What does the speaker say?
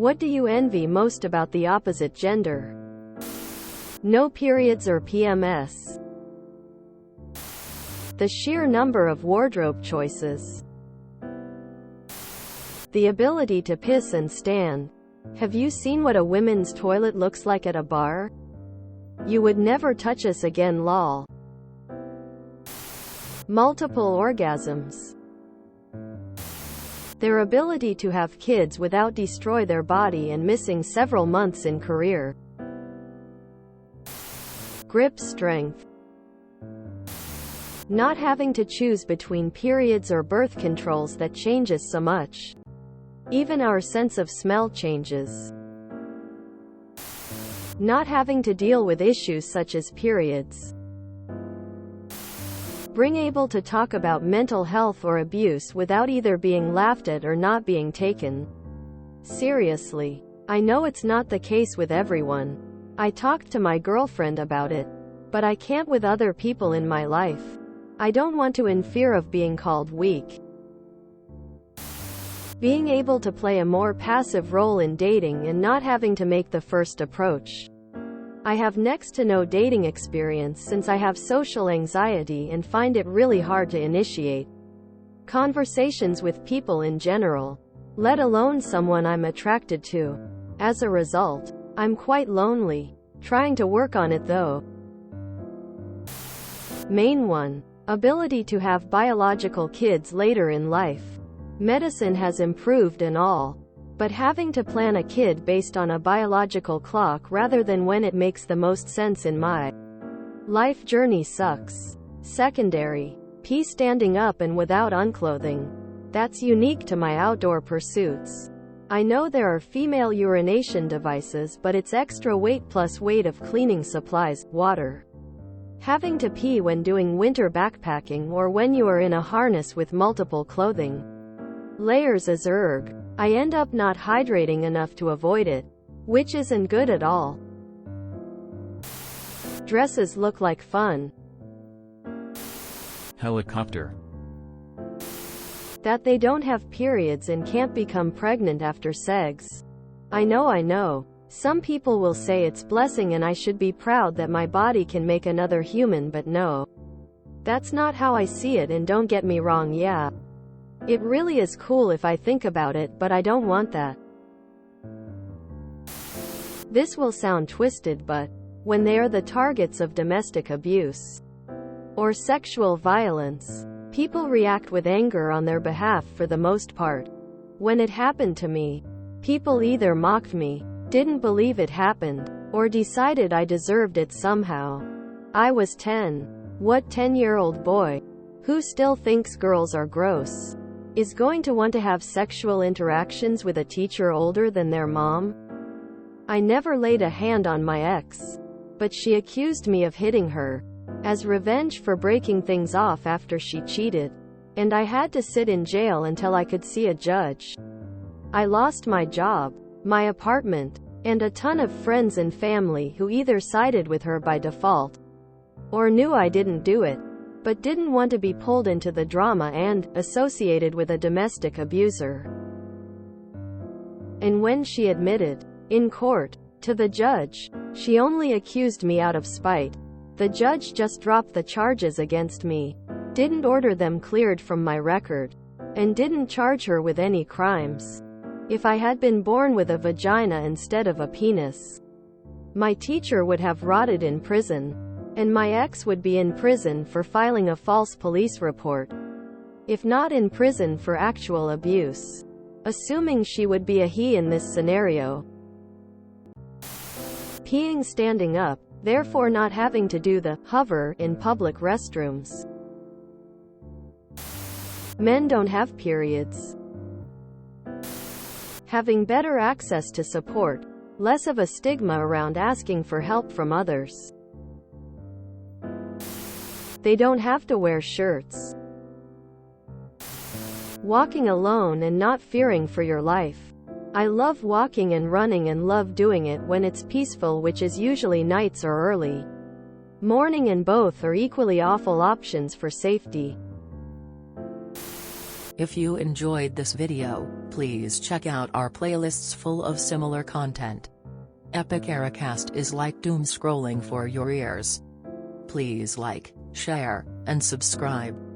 What do you envy most about the opposite gender? No periods or PMS. The sheer number of wardrobe choices. The ability to piss and stand. Have you seen what a women's toilet looks like at a bar? You would never touch us again lol. Multiple orgasms. Their ability to have kids without destroy their body and missing several months in career. Grip strength. Not having to choose between periods or birth controls that changes so much. Even our sense of smell changes. Not having to deal with issues such as periods. Being able to talk about mental health or abuse without either being laughed at or not being taken seriously. I know it's not the case with everyone. I talked to my girlfriend about it, but I can't with other people in my life. I don't want to in fear of being called weak. Being able to play a more passive role in dating and not having to make the first approach. I have next to no dating experience since I have social anxiety and find it really hard to initiate conversations with people in general, let alone someone I'm attracted to. As a result, I'm quite lonely. Trying to work on it though. Main one. Ability to have biological kids later in life. Medicine has improved and all, but having to plan a kid based on a biological clock rather than when it makes the most sense in my life journey sucks. Secondary. P standing up and without unclothing. That's unique to my outdoor pursuits. I know there are female urination devices, but it's extra weight plus weight of cleaning supplies, water. Having to pee when doing winter backpacking or when you are in a harness with multiple clothing layers as erg. I end up not hydrating enough to avoid it, which isn't good at all. Dresses look like fun. Helicopter. That they don't have periods and can't become pregnant after sex. I know. Some people will say it's blessing and I should be proud that my body can make another human, but no. That's not how I see it, and don't get me wrong, yeah. It really is cool if I think about it, but I don't want that. This will sound twisted, but when they are the targets of domestic abuse or sexual violence, people react with anger on their behalf for the most part. When it happened to me, people either mocked me, didn't believe it happened, or decided I deserved it somehow. I was 10. What 10-year-old boy, who still thinks girls are gross, is going to want to have sexual interactions with a teacher older than their mom? I never laid a hand on my ex, but she accused me of hitting her, as revenge for breaking things off after she cheated, and I had to sit in jail until I could see a judge. I lost my job, my apartment, and a ton of friends and family who either sided with her by default, or knew I didn't do it, but didn't want to be pulled into the drama and associated with a domestic abuser. And when she admitted, in court, to the judge, she only accused me out of spite. The judge just dropped the charges against me, didn't order them cleared from my record, and didn't charge her with any crimes. If I had been born with a vagina instead of a penis, my teacher would have rotted in prison, and my ex would be in prison for filing a false police report, if not in prison for actual abuse. Assuming she would be a he in this scenario. Peeing standing up, therefore not having to do the hover in public restrooms. Men don't have periods. Having better access to support, less of a stigma around asking for help from others. They don't have to wear shirts. Walking alone and not fearing for your life. I love walking and running and love doing it when it's peaceful, which is usually nights or early morning, and both are equally awful options for safety. If you enjoyed this video, please check out our playlists full of similar content. Epic Ericast is like doom scrolling for your ears. Please like, share, and subscribe.